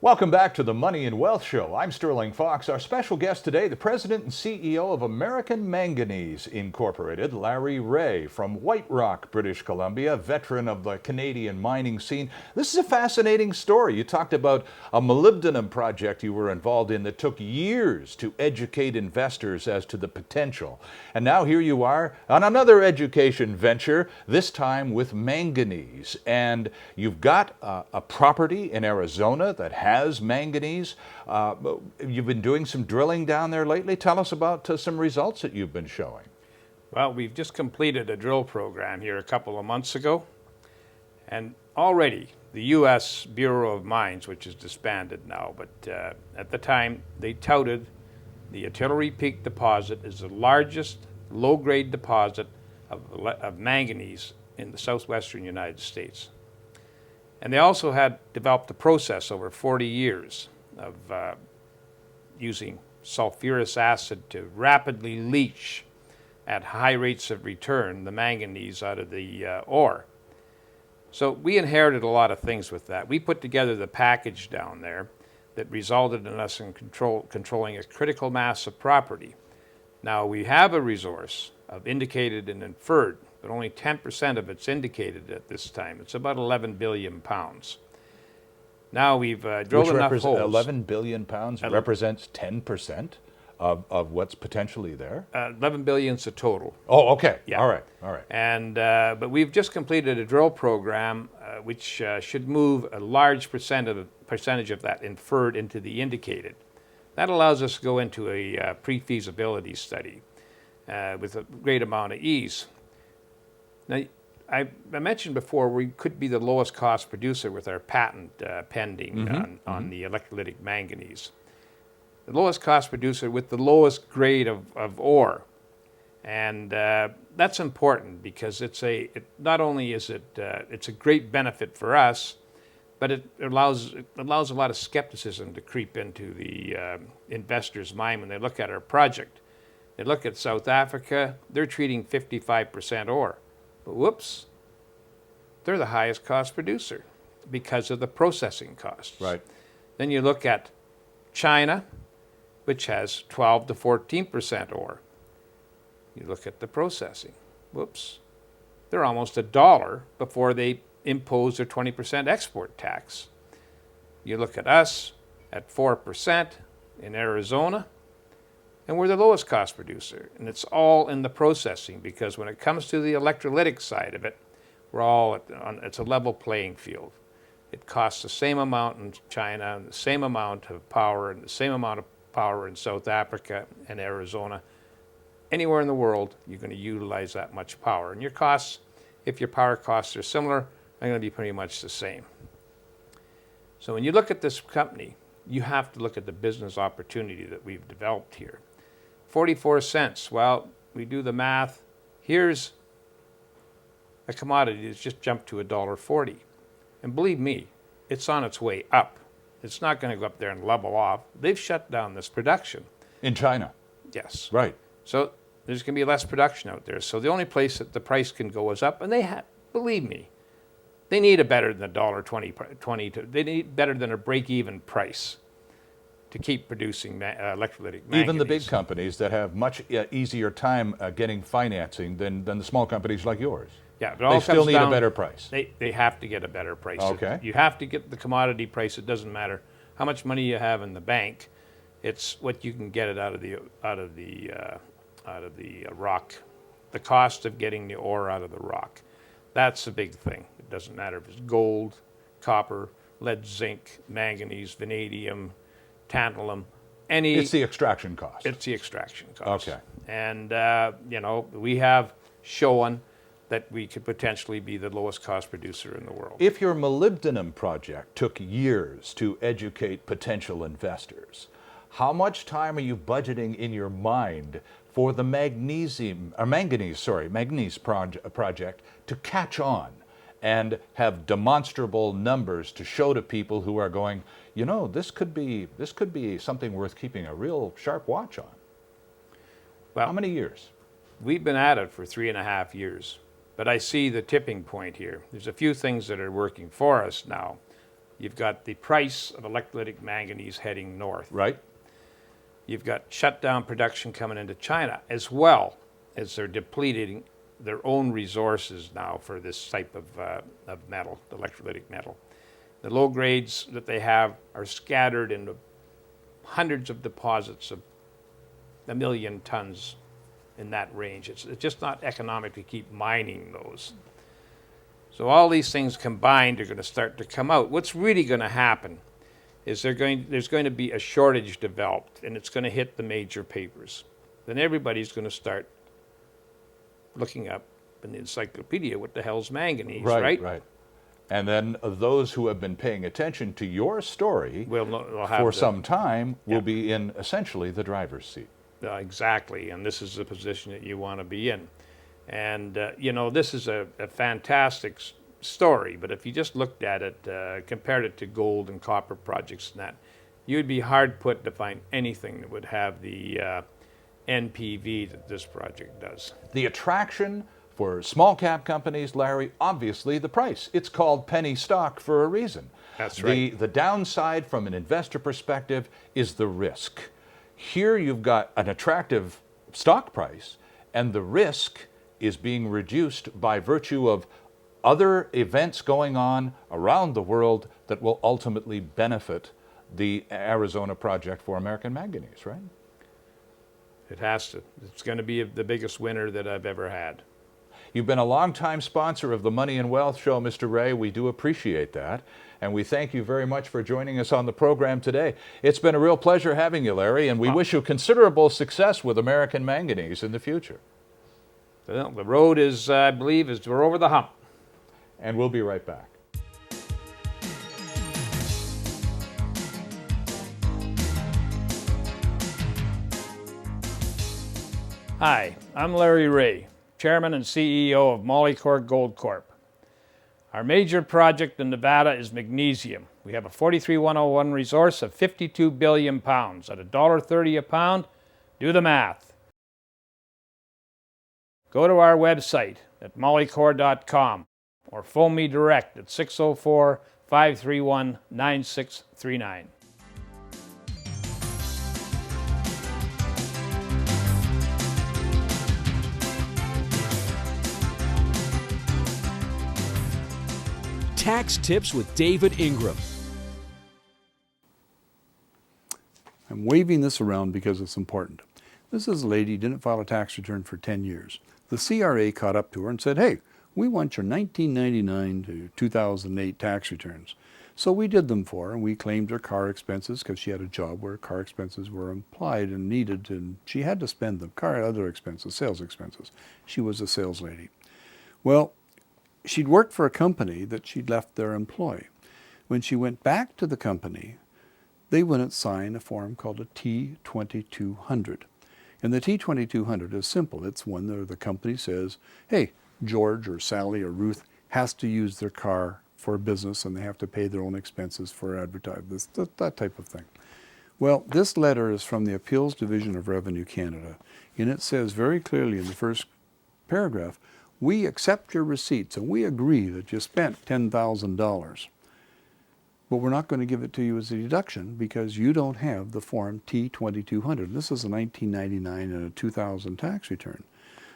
Welcome back to the Money and Wealth Show. I'm Sterling Fox. Our special guest today, the President and CEO of American Manganese Incorporated, Larry Reaugh from White Rock, British Columbia, veteran of the Canadian mining scene. This is a fascinating story. You talked about a molybdenum project you were involved in that took years to educate investors as to the potential. And now here you are on another education venture, this time with manganese. And you've got a property in Arizona that has manganese. You've been doing some drilling down there lately. Tell us about some results that you've been showing. Well, we've just completed a drill program here a couple of months ago, and already the U.S. Bureau of Mines, which is disbanded now, but at the time they touted the Artillery Peak deposit as the largest low-grade deposit of manganese in the southwestern United States. And they also had developed a process over 40 years of using sulfurous acid to rapidly leach at high rates of return the manganese out of the ore. So we inherited a lot of things with that. We put together the package down there that resulted in us in controlling a critical mass of property. Now we have a resource of indicated and inferred, but only 10% of it's indicated at this time. It's about 11 billion pounds. Now we've drilled enough holes. 11 billion pounds represents 10% of what's potentially there? 11 billion's the total. Oh, okay. Yeah. All right. And but we've just completed a drill program which should move a large percentage of that inferred into the indicated. That allows us to go into a pre-feasibility study with a great amount of ease. Now, I mentioned before we could be the lowest cost producer with our patent pending on the electrolytic manganese. The lowest cost producer with the lowest grade of ore. And that's important because not only is it's a great benefit for us, but it allows a lot of skepticism to creep into the investor's mind when they look at our project. They look at South Africa, they're treating 55% ore. But whoops, they're the highest cost producer because of the processing costs. Right. Then you look at China, which has 12 to 14% ore. You look at the processing. Whoops, they're almost $1 before they impose their 20% export tax. You look at us at 4% in Arizona, and we're the lowest cost producer. And it's all in the processing because when it comes to the electrolytic side of it, it's a level playing field. It costs the same amount in China, and the same amount of power, and the same amount of power in South Africa and Arizona. Anywhere in the world, you're going to utilize that much power. And your costs, if your power costs are similar, are going to be pretty much the same. So when you look at this company, you have to look at the business opportunity that we've developed here. 44 cents. Well, we do the math. Here's a commodity that's just jumped to $1.40. And believe me, it's on its way up. It's not going to go up there and level off. They've shut down this production. In China? Yes. Right. So there's going to be less production out there. So the only place that the price can go is up. And believe me, they need a better than $1.20. They need better than a break-even price to keep producing electrolytic manganese. Even the big companies that have much easier time getting financing than the small companies like yours. Yeah, but they still need a better price. They have to get a better price. Okay. You have to get the commodity price. It doesn't matter how much money you have in the bank. It's what you can get it out of the rock. The cost of getting the ore out of the rock. That's the big thing. It doesn't matter if it's gold, copper, lead, zinc, manganese, vanadium, tantalum, It's the extraction cost. It's the extraction cost. Okay. And, we have shown that we could potentially be the lowest cost producer in the world. If your molybdenum project took years to educate potential investors, how much time are you budgeting in your mind for the manganese project to catch on and have demonstrable numbers to show to people who are going, this could be something worth keeping a real sharp watch on? Well, how many years? We've been at it for 3.5 years, but I see the tipping point here. There's a few things that are working for us now. You've got the price of electrolytic manganese heading north. Right. You've got shut down production coming into China, as well as they're depleting their own resources now for this type of metal, electrolytic metal. The low grades that they have are scattered into hundreds of deposits of 1 million tons in that range. It's just not economic to keep mining those. So all these things combined are going to start to come out. What's really going to happen is there's going to be a shortage developed, and it's going to hit the major papers. Then everybody's going to start looking up in the encyclopedia what the hell's manganese, right? Right. And then those who have been paying attention to your story for some time will be in essentially the driver's seat. Exactly, and this is the position that you want to be in. And, you know, this is a fantastic story, but if you just looked at it, compared it to gold and copper projects and that, you'd be hard put to find anything that would have the NPV that this project does. The attraction for small cap companies, Larry, obviously the price. It's called penny stock for a reason. That's right. The downside from an investor perspective is the risk. Here you've got an attractive stock price, and the risk is being reduced by virtue of other events going on around the world that will ultimately benefit the Arizona project for American Manganese, right? It has to. It's going to be the biggest winner that I've ever had. You've been a longtime sponsor of the Money and Wealth Show, Mr. Reaugh. We do appreciate that. And we thank you very much for joining us on the program today. It's been a real pleasure having you, Larry, and we wish you considerable success with American Manganese in the future. Well, the road is, I believe, we're over the hump. And we'll be right back. Hi, I'm Larry Reaugh, Chairman and CEO of Molycorp Gold Corp. Our major project in Nevada is magnesium. We have a 43101 resource of 52 billion pounds at $1.30 a pound. Do the math. Go to our website at molycorp.com or phone me direct at 604-531-9639. Tax Tips with David Ingram. I'm waving this around because it's important. This is a lady who didn't file a tax return for 10 years. The CRA caught up to her and said, hey, we want your 1999 to 2008 tax returns. So we did them for her, and we claimed her car expenses because she had a job where car expenses were implied and needed, and she had to spend them. Car other expenses, sales expenses. She was a sales lady. Well, she'd worked for a company that she'd left their employee. When she went back to the company, they wouldn't sign a form called a T-2200. And the T-2200 is simple. It's one where the company says, hey, George or Sally or Ruth has to use their car for a business and they have to pay their own expenses for advertising, that type of thing. Well, this letter is from the Appeals Division of Revenue Canada, and it says very clearly in the first paragraph, we accept your receipts and we agree that you spent $10,000. But we're not going to give it to you as a deduction because you don't have the form T-2200. This is a 1999 and a 2000 tax return.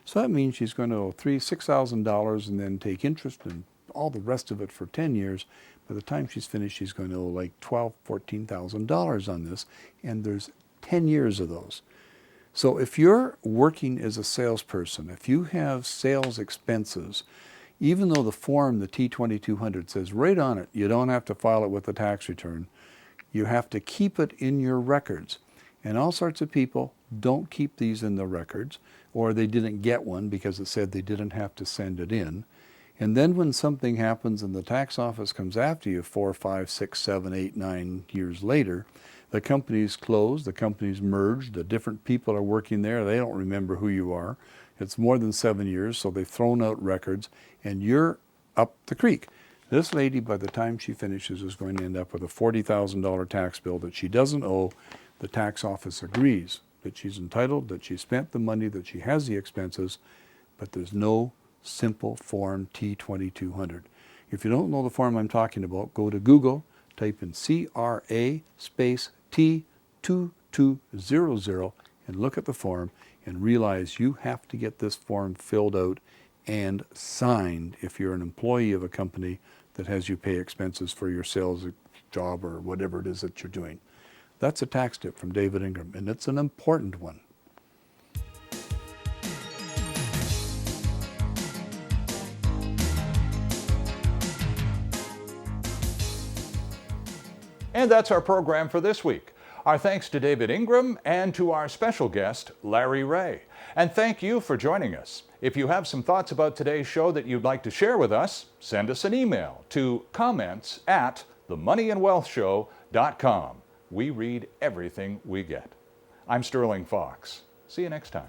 So that means she's going to owe $6,000 and then take interest and all the rest of it for 10 years. By the time she's finished, she's going to owe like $12,000, $14,000 on this, and there's 10 years of those. So if you're working as a salesperson, if you have sales expenses, even though the form, the T-2200, says right on it, you don't have to file it with the tax return, you have to keep it in your records. And all sorts of people don't keep these in the records, or they didn't get one because it said they didn't have to send it in. And then when something happens and the tax office comes after you 4, 5, 6, 7, 8, 9 years later, the company's closed, the company's merged, the different people are working there, they don't remember who you are. It's more than 7 years, so they've thrown out records, and you're up the creek. This lady, by the time she finishes, is going to end up with a $40,000 tax bill that she doesn't owe. The tax office agrees that she's entitled, that she spent the money, that she has the expenses, but there's no simple form T-2200. If you don't know the form I'm talking about, go to Google, type in CRA space T2200 and look at the form and realize you have to get this form filled out and signed if you're an employee of a company that has you pay expenses for your sales job or whatever it is that you're doing. That's a tax tip from David Ingram, and it's an important one. And that's our program for this week. Our thanks to David Ingram and to our special guest, Larry Reaugh. And thank you for joining us. If you have some thoughts about today's show that you'd like to share with us, send us an email to comments@themoneyandwealthshow.com. We read everything we get. I'm Sterling Fox. See you next time.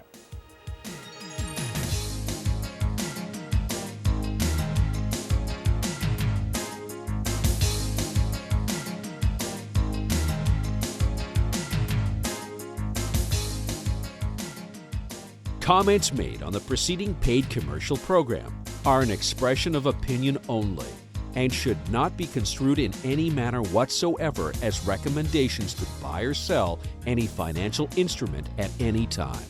Comments made on the preceding paid commercial program are an expression of opinion only and should not be construed in any manner whatsoever as recommendations to buy or sell any financial instrument at any time.